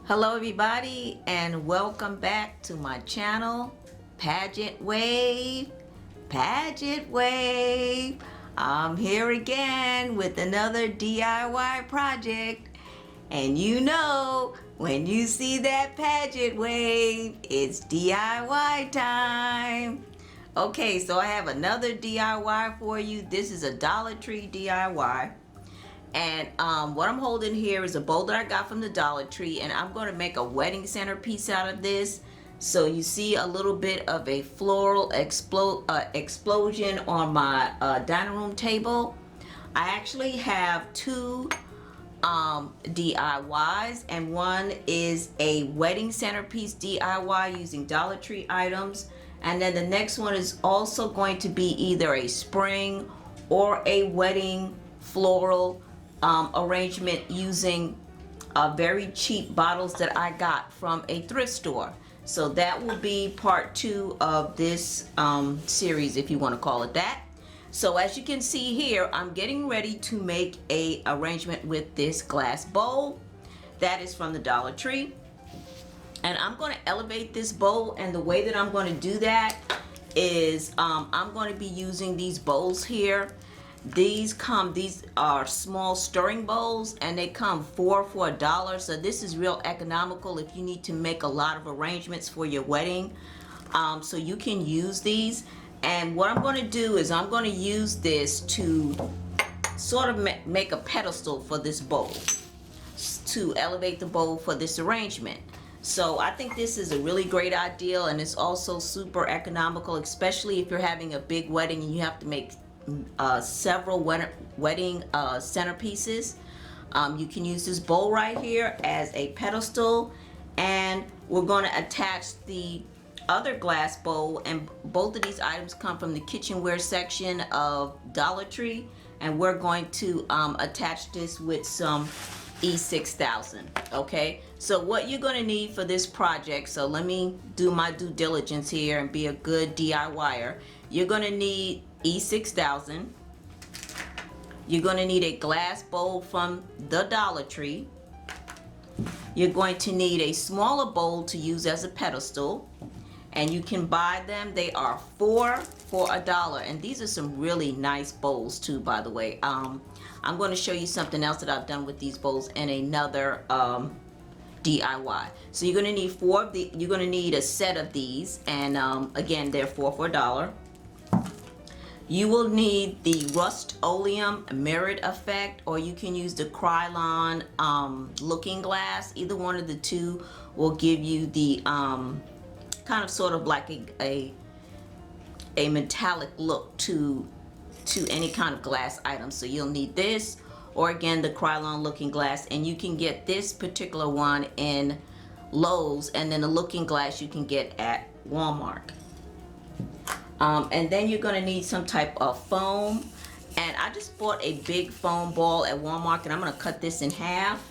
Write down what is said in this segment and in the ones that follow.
Hello everybody and welcome back to my channel, Pageant Wave. I'm here again with another DIY project, and you know when you see that pageant wave, it's DIY time. Okay, so I have another DIY for you. This is a Dollar Tree DIY. And what I'm holding here is a bowl that I got from the Dollar Tree, and I'm going to make a wedding centerpiece out of this. So you see a little bit of a floral explosion on my dining room table. I actually have two DIYs, and one is a wedding centerpiece DIY using Dollar Tree items, and then the next one is also going to be either a spring or a wedding floral arrangement using very cheap bottles that I got from a thrift store. So that will be part 2 of this series, if you want to call it that. So as you can see here, I'm getting ready to make a arrangement with this glass bowl that is from the Dollar Tree, and I'm going to elevate this bowl, and the way that I'm going to do that is I'm going to be using these bowls here. These are small stirring bowls, and they come 4 for $1. So this is real economical if you need to make a lot of arrangements for your wedding. So you can use these. And what I'm going to do is I'm going to use this to sort of make a pedestal for this bowl, to elevate the bowl for this arrangement. So I think this is a really great idea, and it's also super economical, especially if you're having a big wedding and you have to make several wedding centerpieces. You can use this bowl right here as a pedestal, and we're going to attach the other glass bowl, and both of these items come from the kitchenware section of Dollar Tree, and we're going to attach this with some E6000. Okay, so what you're going to need for this project, so let me do my due diligence here and be a good DIYer. You're going to need E6000. You're going to need a glass bowl from the Dollar Tree. You're going to need a smaller bowl to use as a pedestal, and you can buy them. They are 4 for $1, and these are some really nice bowls too, by the way. I'm going to show you something else that I've done with these bowls in another DIY. So you're going to need you're going to need a set of these, and again, they're 4 for $1. You will need the Rust-oleum mirrored effect, or you can use the Krylon looking glass. Either one of the two will give you the kind of sort of like a metallic look to any kind of glass item. So you'll need this, or again the Krylon looking glass, and you can get this particular one in Lowe's, and then the looking glass you can get at Walmart. And then you're going to need some type of foam, and I just bought a big foam ball at Walmart, and I'm going to cut this in half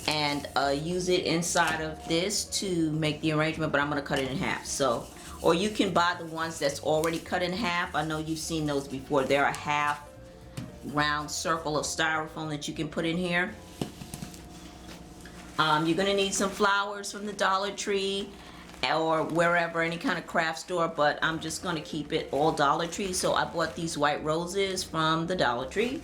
and use it inside of this to make the arrangement, but I'm going to cut it in half. So, or you can buy the ones that's already cut in half. I know you've seen those before. They're a half round circle of styrofoam that you can put in here. You're going to need some flowers from the Dollar Tree or wherever, any kind of craft store, but I'm just going to keep it all Dollar Tree. So I bought these white roses from the Dollar Tree.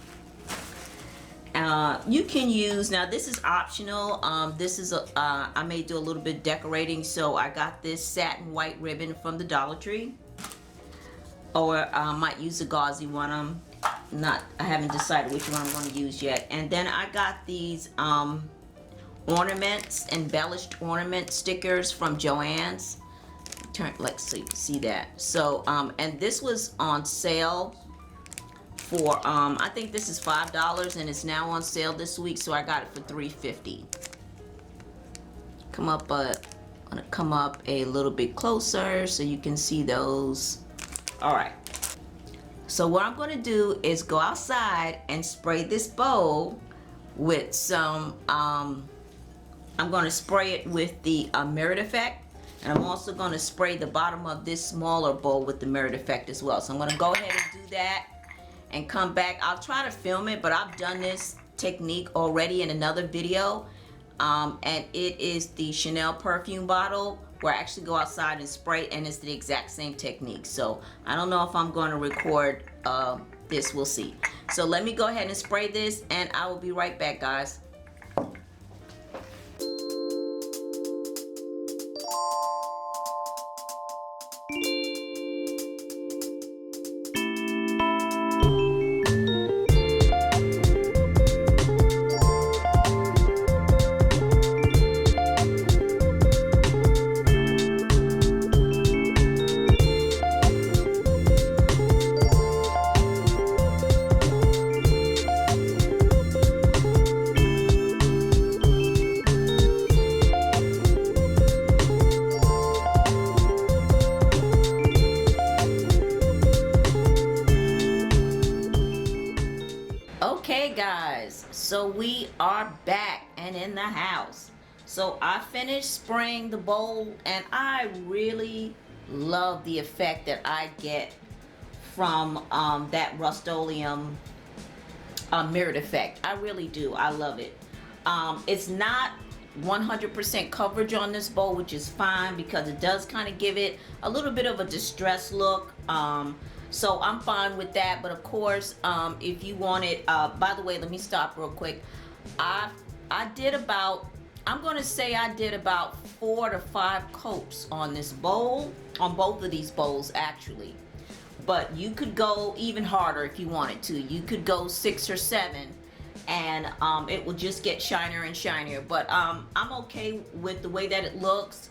You can use, now this is optional, this is I may do a little bit decorating, so I got this satin white ribbon from the Dollar Tree, or I might use a gauzy one. I haven't decided which one I'm going to use yet. And then I got these ornaments, embellished ornament stickers from Joann's. Let's see that. So and this was on sale for I think this is $5, and it's now on sale this week, so I got it for $3.50. I'm gonna come up a little bit closer so you can see those. All right, so what I'm going to do is go outside and spray this bowl with some I'm going to spray it with the mirrored effect, and I'm also going to spray the bottom of this smaller bowl with the mirrored effect as well. So I'm going to go ahead and do that and come back. I'll try to film it, but I've done this technique already in another video. and it is the Chanel perfume bottle where I actually go outside and spray, and it's the exact same technique. So I don't know if I'm going to record this, we'll see. So let me go ahead and spray this, and I will be right back, guys. Okay guys, so we are back and in the house. So I finished spraying the bowl, and I really love the effect that I get from that Rust-oleum mirrored effect. I really do. I love it. It's not 100% coverage on this bowl, which is fine because it does kind of give it a little bit of a distressed look. So I'm fine with that. But of course, if you want it, by the way, let me stop real quick. I did about, I'm going to say I did about 4 to 5 coats on this bowl, on both of these bowls actually. But you could go even harder if you wanted to. You could go 6 or 7, and it will just get shinier and shinier. But I'm okay with the way that it looks.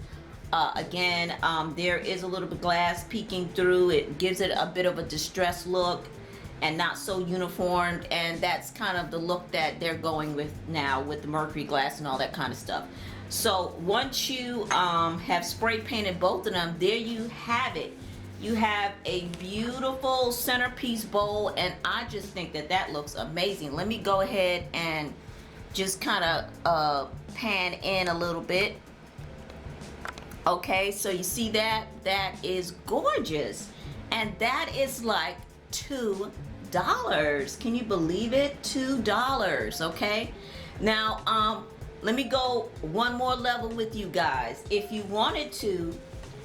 Again, there is a little bit of glass peeking through. It gives it a bit of a distressed look and not so uniformed, and that's kind of the look that they're going with now with the mercury glass and all that kind of stuff. So once you have spray painted both of them, there you have it. You have a beautiful centerpiece bowl, and I just think that that looks amazing. Let me go ahead and just kind of pan in a little bit. Okay, so you see that? That is gorgeous. And that is like $2. Can you believe it? $2, okay? Now, let me go one more level with you guys. If you wanted to,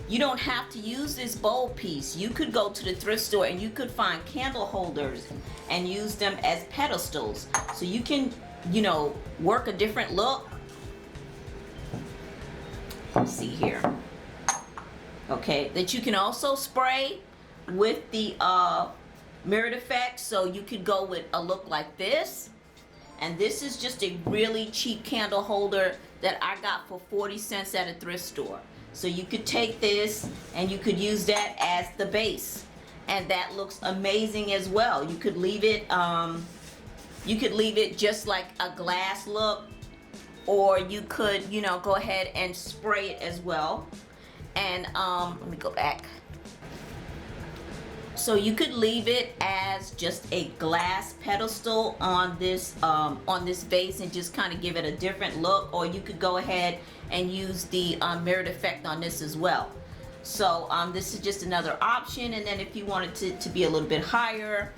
you don't have to use this bowl piece. You could go to the thrift store and you could find candle holders and use them as pedestals. So you can, you know, work a different look. Let's see here. Okay, that you can also spray with the mirrored effect. So you could go with a look like this. And this is just a really cheap candle holder that I got for 40 cents at a thrift store. So you could take this and you could use that as the base, and that looks amazing as well. You could leave it just like a glass look, or you could, you know, go ahead and spray it as well. And let me go back. So you could leave it as just a glass pedestal on this vase and just kind of give it a different look, or you could go ahead and use the mirrored effect on this as well. So this is just another option. And then if you wanted to be a little bit higher,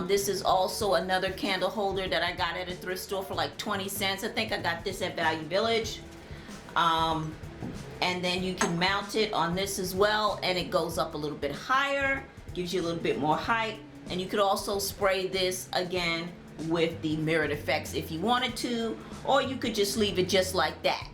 this is also another candle holder that I got at a thrift store for like 20 cents. I think I got this at Value Village. And then you can mount it on this as well, and it goes up a little bit higher, gives you a little bit more height. And you could also spray this again with the mirrored effects if you wanted to, or you could just leave it just like that.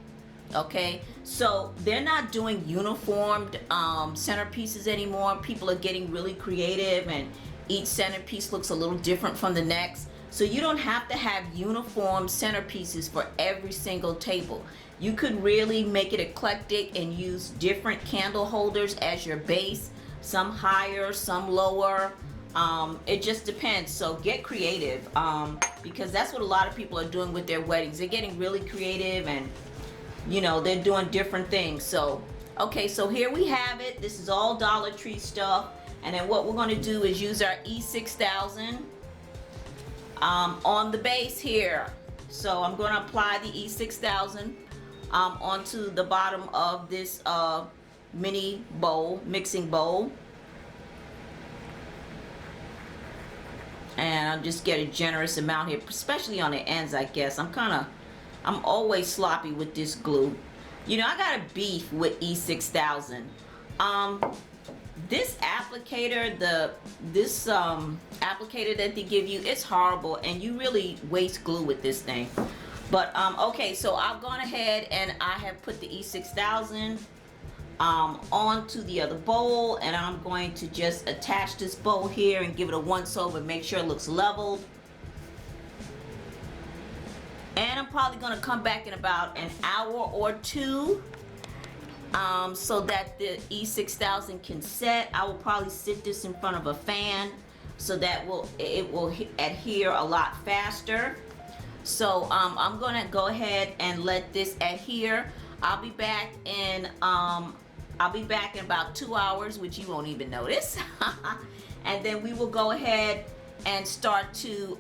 Okay, so they're not doing uniformed centerpieces anymore. People are getting really creative, and each centerpiece looks a little different from the next. So you don't have to have uniform centerpieces for every single table. You could really make it eclectic and use different candle holders as your base, some higher, some lower. It just depends. So get creative, because that's what a lot of people are doing with their weddings. They're getting really creative, and you know, they're doing different things. So okay, so here we have it. This is all Dollar Tree stuff. And then what we're going to do is use our E6000 on the base here. So I'm going to apply the E6000 onto the bottom of this mini bowl, mixing bowl. And I'll just get a generous amount here, especially on the ends, I guess. I'm kind of I'm always sloppy with this glue. You know, I got a beef with E6000. This applicator, this applicator that they give you, it's horrible, and you really waste glue with this thing. But okay, so I've gone ahead and I have put the E6000 onto the other bowl, and I'm going to just attach this bowl here and give it a once over, make sure it looks leveled. And I'm probably going to come back in about an hour or two, so that the E6000 can set. I will probably sit this in front of a fan so that it will adhere a lot faster. So I'm going to go ahead and let this adhere. I'll be back in about 2 hours, which you won't even notice. And then we will go ahead and start to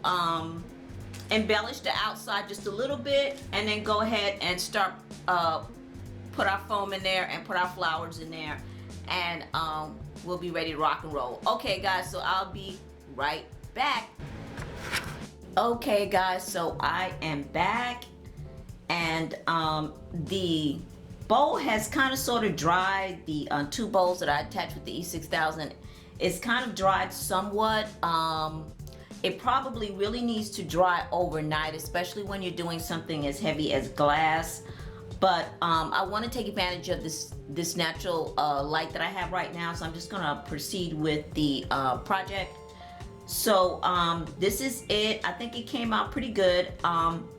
embellish the outside just a little bit, and then go ahead and start put our foam in there and put our flowers in there, and we'll be ready to rock and roll. Okay guys, so I'll be right back. Okay guys, so I am back, and the bowl has kind of sort of dried. The 2 bowls that I attached with the E6000, it's kind of dried somewhat. It probably really needs to dry overnight, especially when you're doing something as heavy as glass. But I want to take advantage of this natural light that I have right now, so I'm just gonna proceed with the project. So this is it. I think it came out pretty good.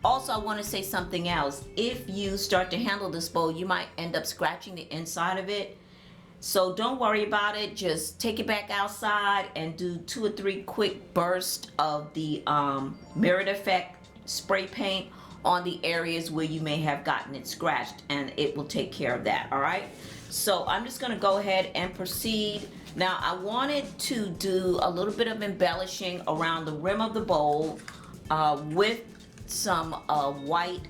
Also, I want to say something else. If you start to handle this bowl, you might end up scratching the inside of it. So don't worry about it. Just take it back outside and do 2 or 3 quick bursts of the mirrored effect spray paint on the areas where you may have gotten it scratched, and it will take care of that. All right, so I'm just gonna go ahead and proceed. Now I wanted to do a little bit of embellishing around the rim of the bowl with some white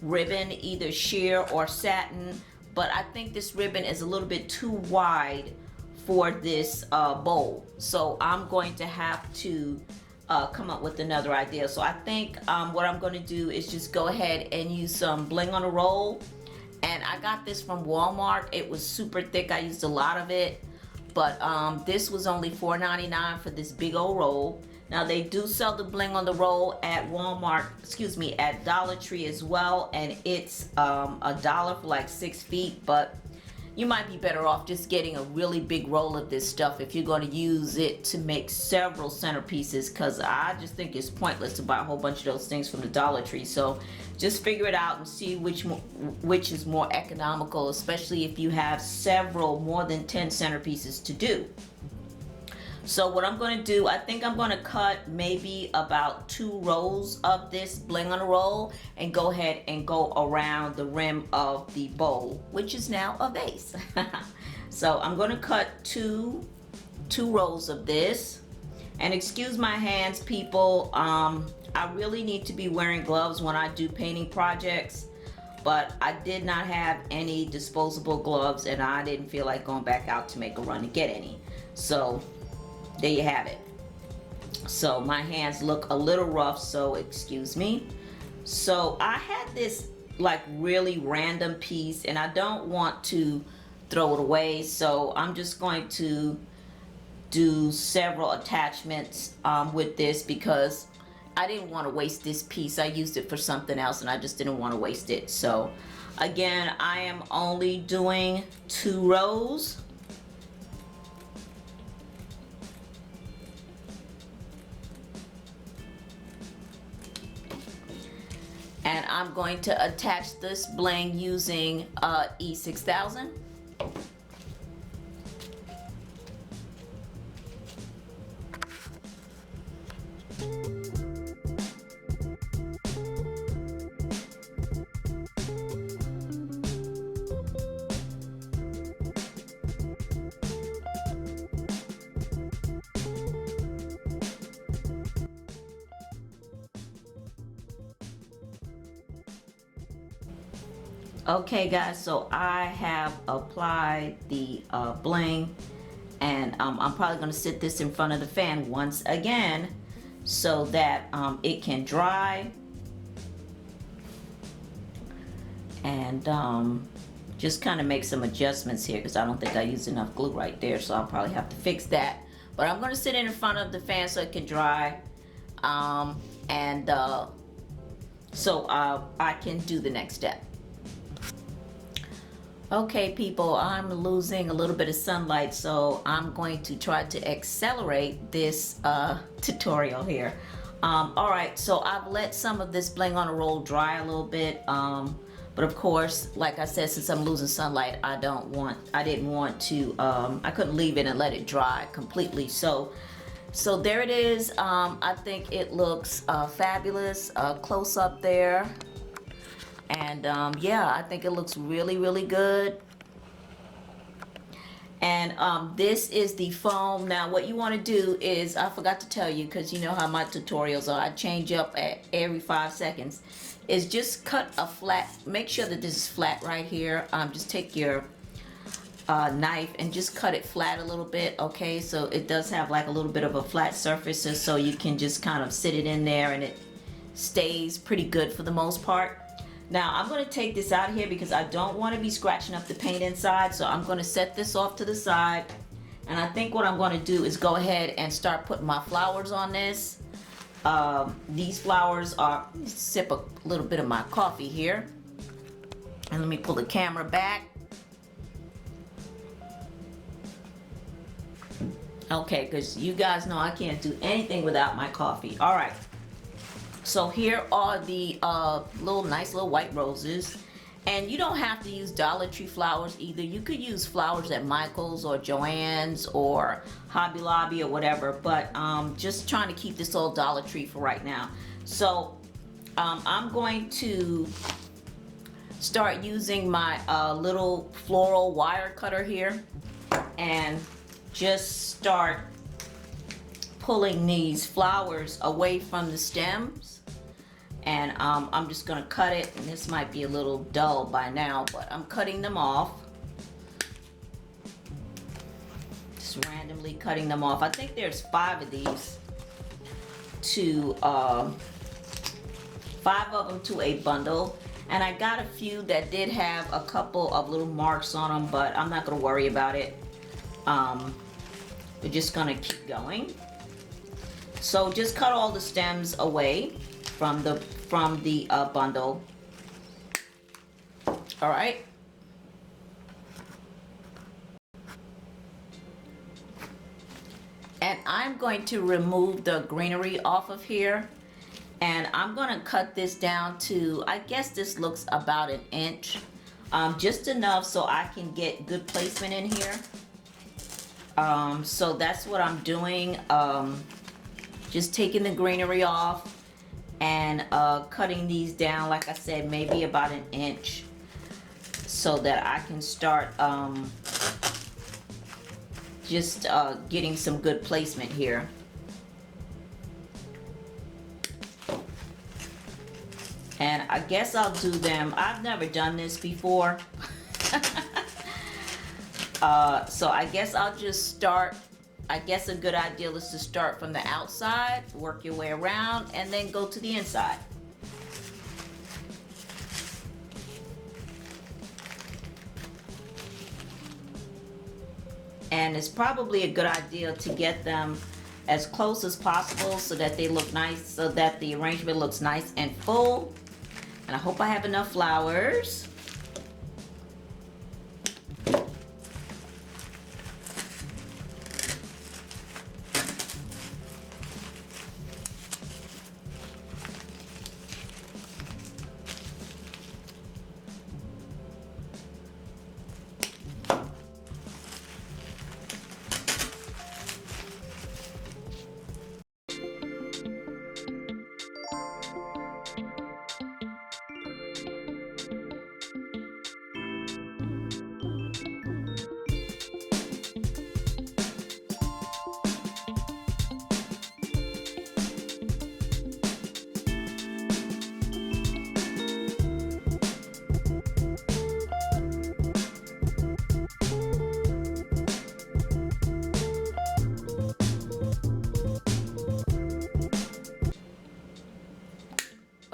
ribbon, either sheer or satin, but I think this ribbon is a little bit too wide for this bowl, so I'm going to have to come up with another idea. So I think what I'm going to do is just go ahead and use some bling on a roll, and I got this from Walmart. It was super thick. I used a lot of it, but this was only $4.99 for this big old roll. Now they do sell the bling on the roll at Walmart, excuse me, at Dollar Tree as well, and it's $1 for like 6 feet, but you might be better off just getting a really big roll of this stuff if you're going to use it to make several centerpieces, because I just think it's pointless to buy a whole bunch of those things from the Dollar Tree. So just figure it out and see which is more economical, especially if you have several, more than 10 centerpieces to do. So what I'm going to do, I think I'm going to cut maybe about 2 rows of this bling on a roll and go ahead and go around the rim of the bowl, which is now a vase. So I'm going to cut two rows of this. And excuse my hands, people. I really need to be wearing gloves when I do painting projects, but I did not have any disposable gloves, and I didn't feel like going back out to make a run to get any. So there you have it. So my hands look a little rough, so excuse me. So I had this like really random piece, and I don't want to throw it away, so I'm just going to do several attachments with this, because I didn't want to waste this piece. I used it for something else, and I just didn't want to waste it. So again, I am only doing 2 rows. And I'm going to attach this bling using E6000. Okay guys, so I have applied the bling, and I'm probably going to sit this in front of the fan once again so that it can dry. and just kind of make some adjustments here because I don't think I used enough glue right there, so I'll probably have to fix that. But I'm going to sit in front of the fan so it can dry, so I can do the next step. Okay, people, I'm losing a little bit of sunlight, so I'm going to try to accelerate this tutorial here. All right, so I've let some of this Bling on a Roll dry a little bit, but of course, like I said, since I'm losing sunlight, I didn't want to, I couldn't leave it and let it dry completely. So there it is. I think it looks fabulous, close up there. And yeah, I think it looks really, really good. And this is the foam. Now what you want to do is, I forgot to tell you, because you know how my tutorials are, I change up at every 5 seconds, is just cut a flat, make sure that this is flat right here. Just take your knife and just cut it flat a little bit, okay? So it does have like a little bit of a flat surface, so you can just kind of sit it in there and it stays pretty good for the most part. Now I'm going to take this out of here because I don't want to be scratching up the paint inside, so I'm going to set this off to the side. And I think what I'm going to do is go ahead and start putting my flowers on this. These flowers are, sip a little bit of my coffee here. And let me pull the camera back. Okay, because you guys know I can't do anything without my coffee. All right. So here are the nice little white roses. And you don't have to use Dollar Tree flowers either. You could use flowers at Michael's or Joann's or Hobby Lobby or whatever. But just trying to keep this all Dollar Tree for right now. So I'm going to start using my little floral wire cutter here. And just start pulling these flowers away from the stems. And I'm just gonna cut it, and this might be a little dull by now, but I'm cutting them off. Just randomly cutting them off. I think there's 5 of these to 5 of them to a bundle. And I got a few that did have a couple of little marks on them, but I'm not gonna worry about it. We're just gonna keep going. So just cut all the stems away from the bundle. All right. And I'm going to remove the greenery off of here, and I'm going to cut this down to, I guess this looks about 1 inch, just enough so I can get good placement in here. So that's what I'm doing. Just taking the greenery off and cutting these down, like I said, maybe about 1 inch, so that I can start just getting some good placement here. And I guess I'll do them, I've never done this before. So I guess I'll just start, I guess a good idea is to start from the outside, work your way around, and then go to the inside. And it's probably a good idea to get them as close as possible so that they look nice, so that the arrangement looks nice and full. And I hope I have enough flowers.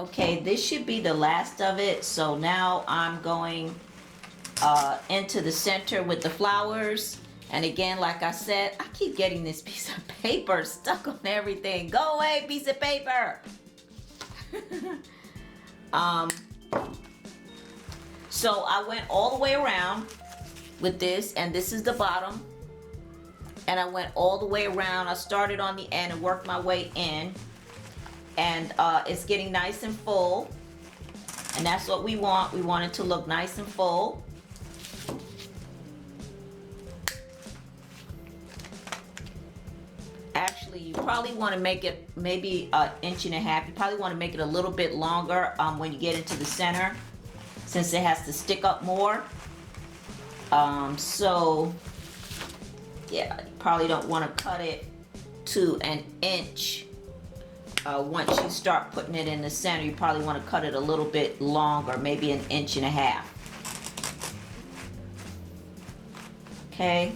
Okay, this should be the last of it. So now I'm going into the center with the flowers. And again, like I said, I keep getting this piece of paper stuck on everything. Go away, piece of paper. So I went all the way around with this, and this is the bottom. And I went all the way around. I started on the end and worked my way in. And it's getting nice and full. And that's what we want. We want it to look nice and full. Actually, you probably want to make it maybe an inch and a half. You probably want to make it a little bit longer when you get into the center, since it has to stick up more. So yeah, you probably don't want to cut it to an inch. Once you start putting it in the center, you probably want to cut it a little bit longer, maybe an inch and a half. Okay.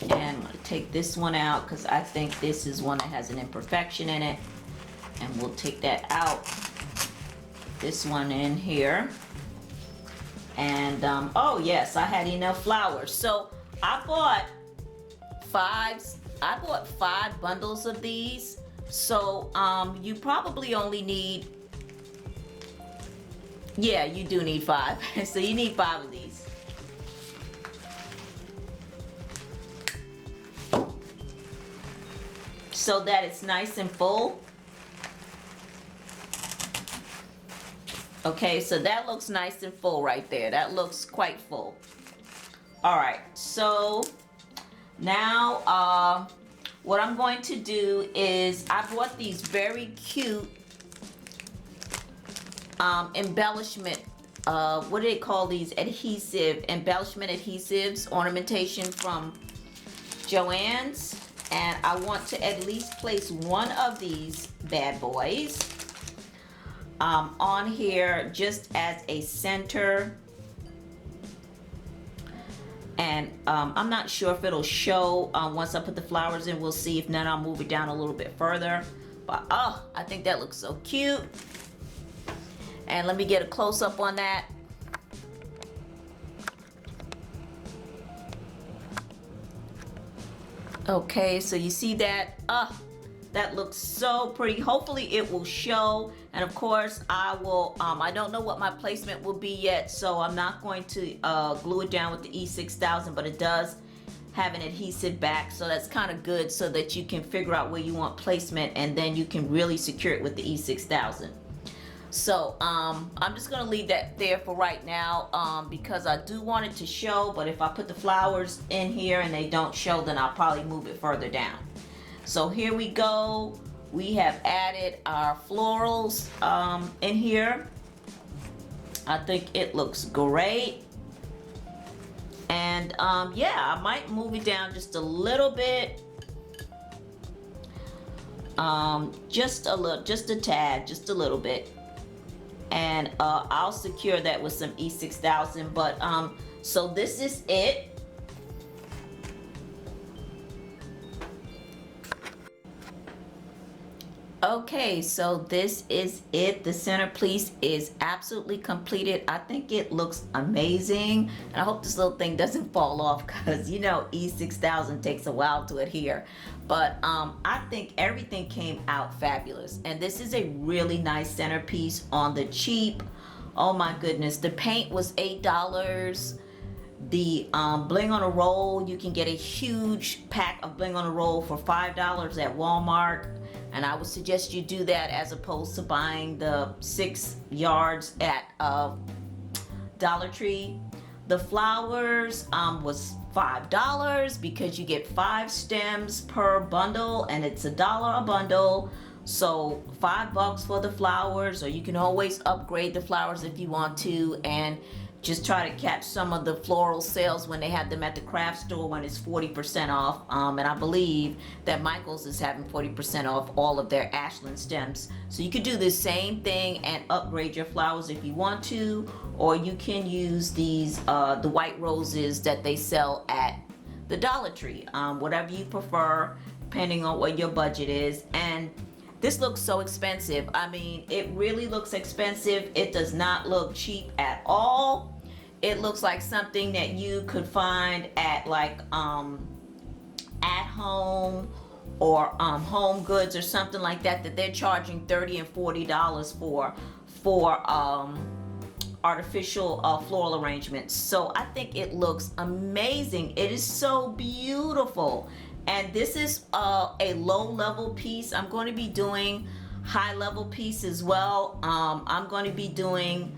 And I'm going to take this one out because I think this is one that has an imperfection in it. And we'll take that out. This one in here. And oh yes, I had enough flowers. So I bought five bundles of these. So you probably only need, yeah, you do need 5. So you need 5 of these. So that it's nice and full. Okay, so that looks nice and full right there. That looks quite full. All right, so now what I'm going to do is I bought these very cute embellishment, what do they call these? Embellishment adhesives, ornamentation from Joann's. And I want to at least place one of these bad boys on here just as a center. And I'm not sure if it'll show once I put the flowers in. We'll see. If not, I'll move it down a little bit further. But oh, I think that looks so cute. And let me get a close-up on that. Okay, so you see that? That looks so pretty. Hopefully it will show. And of course I will, I don't know what my placement will be yet, so I'm not going to glue it down with the E6000, but it does have an adhesive back, so that's kind of good so that you can figure out where you want placement and then you can really secure it with the E6000. So I'm just gonna leave that there for right now because I do want it to show, but if I put the flowers in here and they don't show, then I'll probably move it further down. So here we go. We have added our florals in here. I think it looks great. And yeah, I might move it down just a little bit. Just a tad, just a little bit. And I'll secure that with some E6000. But so this is it. Okay, so this is it. The centerpiece is absolutely completed. I think it looks amazing. And I hope this little thing doesn't fall off because, you know, E6000 takes a while to adhere. But I think everything came out fabulous. And this is a really nice centerpiece on the cheap. Oh my goodness. The paint was $8. The Bling on a roll, you can get a huge pack of Bling on a roll for $5 at Walmart. And I would suggest you do that as opposed to buying the 6 yards at Dollar Tree. The flowers was $5 because you get 5 stems per bundle and it's $1 a bundle. So $5 for the flowers, or you can always upgrade the flowers if you want to and just try to catch some of the floral sales when they have them at the craft store when it's 40% off. And I believe that Michael's is having 40% off all of their Ashland stems. So you could do the same thing and upgrade your flowers if you want to, or you can use these, the white roses that they sell at the Dollar Tree, whatever you prefer, depending on what your budget is. And this looks so expensive. I mean, it really looks expensive. It does not look cheap at all. It looks like something that you could find at like at home or Home Goods or something like that, that they're charging $30 and $40 for artificial floral arrangements. So I think it looks amazing. It is so beautiful. And this is a low level piece. I'm going to be doing high level piece as well. I'm going to be doing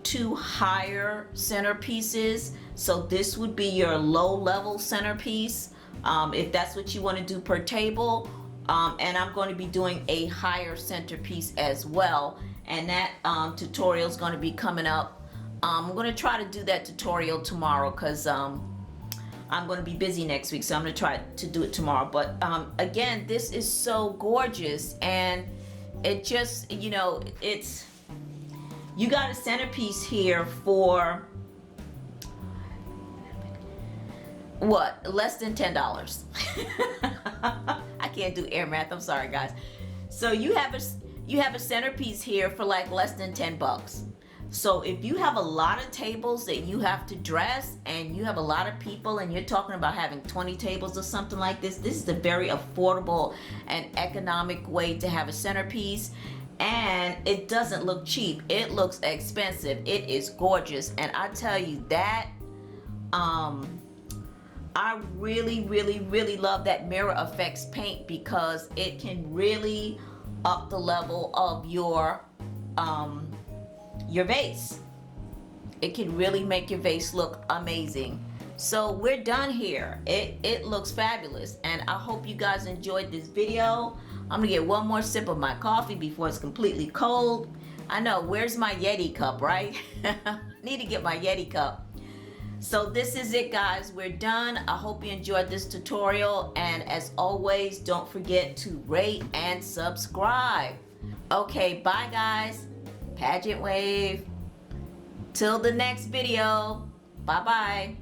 2 higher centerpieces. So this would be your low level centerpiece, if that's what you want to do per table. And I'm going to be doing a higher centerpiece as well. And that tutorial is going to be coming up. I'm going to try to do that tutorial tomorrow because I'm going to be busy next week, so I'm going to try to do it tomorrow. But again, this is so gorgeous, and it just, you know, it's, you got a centerpiece here for what, less than $10. I can't do air math, I'm sorry guys. So you have a centerpiece here for like less than 10 bucks. So if you have a lot of tables that you have to dress and you have a lot of people and you're talking about having 20 tables or something like this is a very affordable and economic way to have a centerpiece. And it doesn't look cheap. It looks expensive. It is gorgeous. And I tell you that, I really, really, really love that Mirror Effects paint because it can really up the level of your vase. It can really make your vase look amazing. So we're done here. It looks fabulous, and I hope you guys enjoyed this video. I'm gonna get one more sip of my coffee before it's completely cold. I know, where's my Yeti cup, right? Need to get my Yeti cup. So this is it, guys. We're done. I hope you enjoyed this tutorial, and as always, don't forget to rate and subscribe. Okay, bye guys. Pageant wave. Till the next video. Bye bye.